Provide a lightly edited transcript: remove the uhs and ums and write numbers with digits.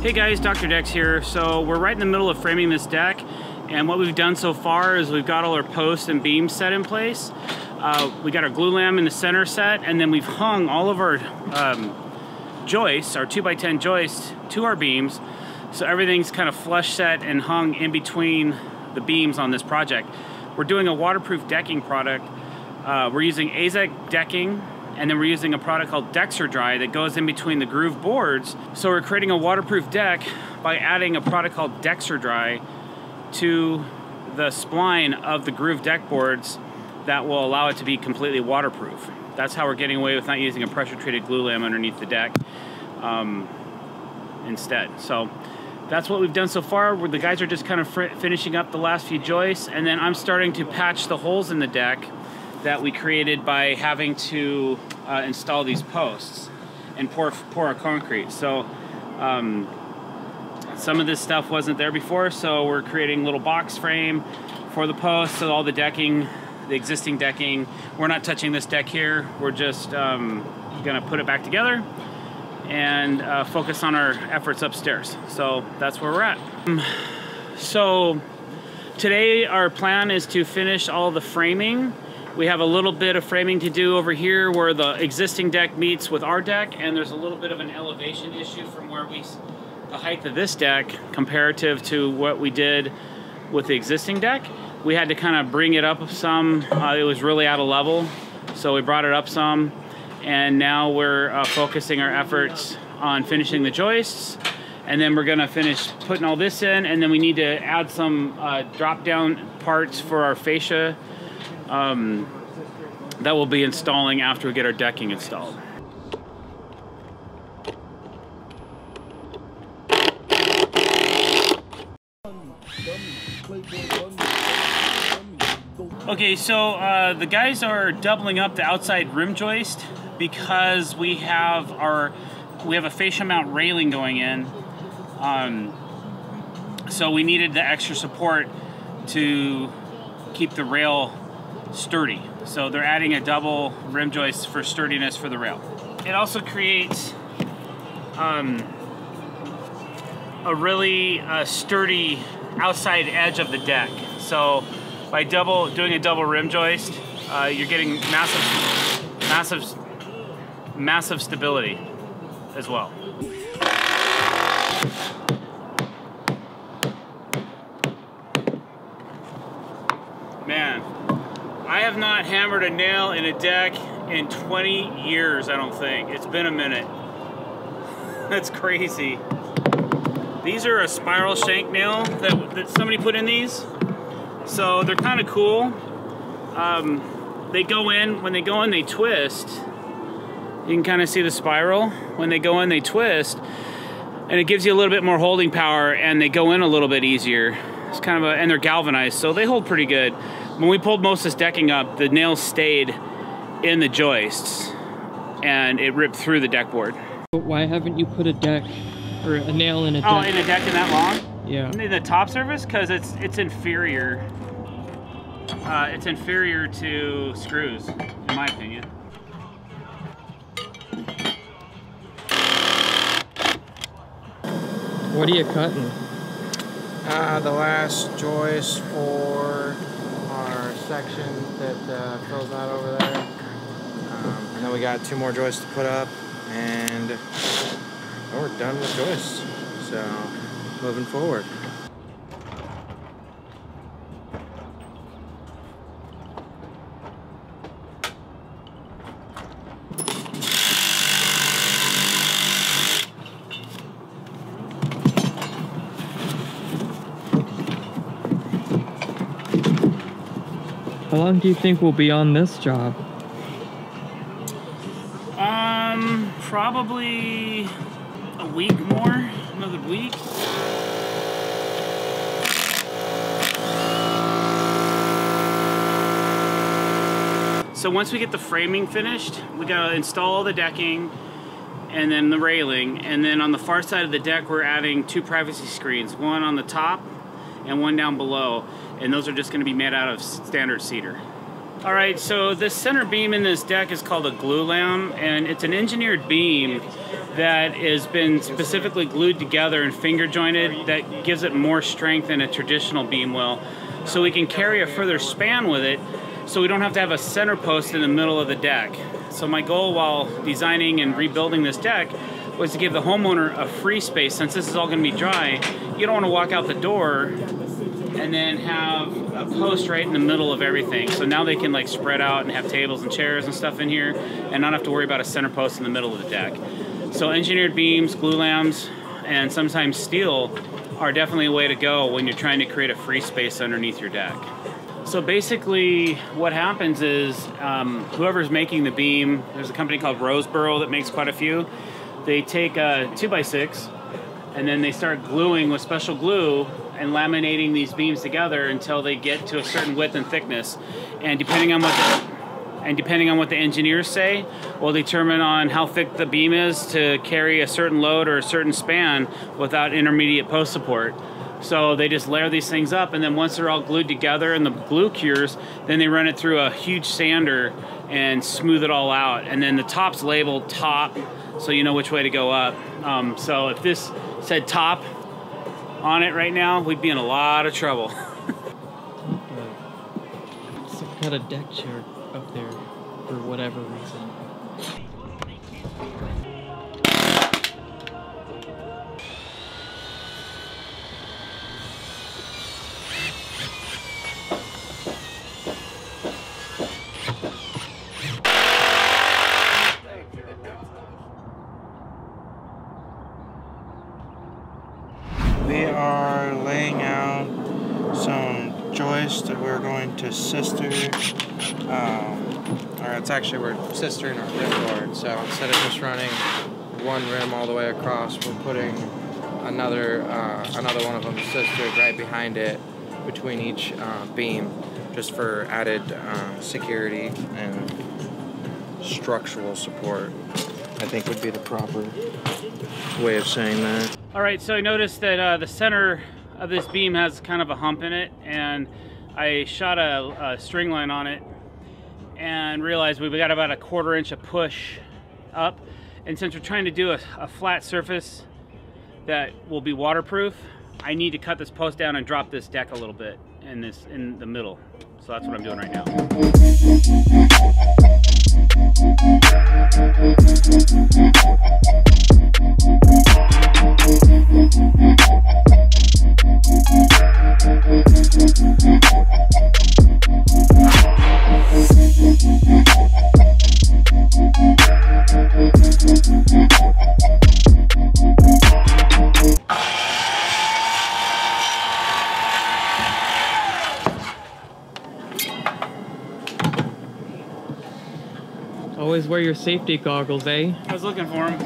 Hey guys, drdecks here. So we're right in the middle of framing this deck, and what we've done so far is we've got all our posts and beams set in place. We got our glue lam in the center set, and then we've hung all of our joists, our 2x10 joists, to our beams. So everything's kind of flush set and hung in between the beams on this project. We're doing a waterproof decking product. We're using AZEK decking, and then we're using a product called drdecks that goes in between the groove boards. So we're creating a waterproof deck by adding a product called drdecks to the spline of the groove deck boards that will allow it to be completely waterproof. That's how we're getting away with not using a pressure-treated glue lam underneath the deck instead. So that's what we've done so far. The guys are just kind of finishing up the last few joists, and then I'm starting to patch the holes in the deck that we created by having to install these posts and pour our concrete. So some of this stuff wasn't there before, so we're creating a little box frame for the posts, so all the decking, the existing decking, we're not touching this deck here. We're just gonna put it back together and focus on our efforts upstairs. So that's where we're at. So today our plan is to finish all the framing. We have a little bit of framing to do over here where the existing deck meets with our deck, and there's a little bit of an elevation issue from where the height of this deck comparative to what we did with the existing deck. We had to kind of bring it up some. It was really out of level, so we brought it up some, and now we're focusing our efforts on finishing the joists, and then we're gonna finish putting all this in, and then we need to add some drop-down parts for our fascia that we'll be installing after we get our decking installed. Okay, so the guys are doubling up the outside rim joist because we have a fascia mount railing going in. So we needed the extra support to keep the rail sturdy. So they're adding a double rim joist for sturdiness for the rail. It also creates a really sturdy outside edge of the deck. So by doing a double rim joist, you're getting massive stability as well. Man, I have not hammered a nail in a deck in 20 years, I don't think. It's been a minute. That's crazy. These are a spiral shank nail that somebody put in these. So they're kind of cool. They go in, when they go in, they twist. You can kind of see the spiral. When they go in, they twist. And it gives you a little bit more holding power, and they go in a little bit easier. It's kind of and they're galvanized, so they hold pretty good. When we pulled most of this decking up, the nails stayed in the joists, and it ripped through the deck board. Why haven't you put a deck or a nail in a deck? Oh, in a deck in that long? Yeah. In the top surface? Because it's inferior. It's inferior to screws, in my opinion. What are you cutting? The last joist for our section that fills out over there. And then we got 2 more joists to put up, and we're done with joists. So, moving forward. How long do you think we'll be on this job? Probably a week more, another week. So once we get the framing finished, we gotta install all the decking and then the railing, and then on the far side of the deck we're adding 2 privacy screens, one on the top and one down below, and those are just gonna be made out of standard cedar. All right, so this center beam in this deck is called a glulam, and it's an engineered beam that has been specifically glued together and finger jointed that gives it more strength than a traditional beam will. So we can carry a further span with it, so we don't have to have a center post in the middle of the deck. So my goal while designing and rebuilding this deck was to give the homeowner a free space. Since this is all going to be dry, you don't want to walk out the door and then have a post right in the middle of everything. So now they can like spread out and have tables and chairs and stuff in here and not have to worry about a center post in the middle of the deck. So engineered beams, glulams, and sometimes steel are definitely a way to go when you're trying to create a free space underneath your deck. So basically what happens is whoever's making the beam, there's a company called Roseboro that makes quite a few. They take a 2x6 and then they start gluing with special glue and laminating these beams together until they get to a certain width and thickness. And depending on what the engineers say, will determine on how thick the beam is to carry a certain load or a certain span without intermediate post support. So they just layer these things up, and then once they're all glued together and the glue cures, then they run it through a huge sander and smooth it all out. And then the top's labeled top, so you know which way to go up. So if this said top on it right now, we'd be in a lot of trouble. Some kind of deck chair up there for whatever reason. We are laying out some joists that we're going to sister. Or it's actually, we're sistering our rim board. So instead of just running one rim all the way across, we're putting another one of them sistered right behind it between each beam, just for added security and structural support, I think would be the proper way of saying that. All right, so I noticed that the center of this beam has kind of a hump in it, and I shot a string line on it and realized we got about a 1/4 inch of push up. And since we're trying to do a flat surface that will be waterproof, I need to cut this post down and drop this deck a little bit in the middle. So that's what I'm doing right now. Always wear your safety goggles, eh? I was looking for them.